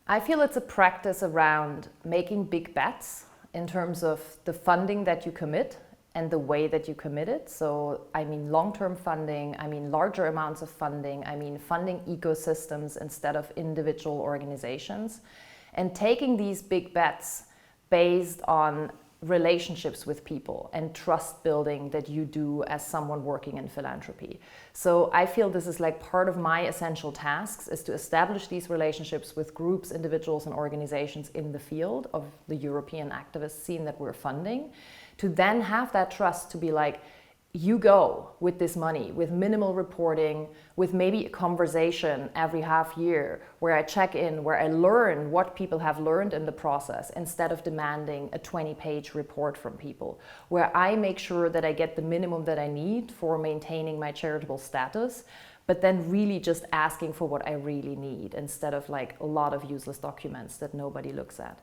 I feel it's a practice around making big bets in terms of the funding that you commit and the way that you commit it. So I mean long-term funding, I mean larger amounts of funding, I mean funding ecosystems instead of individual organizations. And taking these big bets based on relationships with people and trust building that you do as someone working in philanthropy. So I feel this is like part of my essential tasks, is to establish these relationships with groups, individuals and organizations in the field of the European activist scene that we're funding, to then have that trust to be like, you go with this money, with minimal reporting, with maybe a conversation every half year where I check in, where I learn what people have learned in the process instead of demanding a 20-page report from people, where I make sure that I get the minimum that I need for maintaining my charitable status, but then really just asking for what I really need instead of like a lot of useless documents that nobody looks at.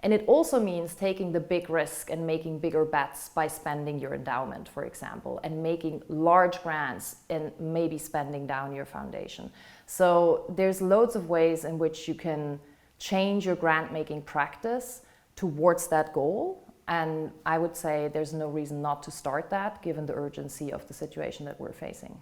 And it also means taking the big risk and making bigger bets by spending your endowment, for example, and making large grants and maybe spending down your foundation. So there's loads of ways in which you can change your grant making practice towards that goal. And I would say there's no reason not to start that, given the urgency of the situation that we're facing.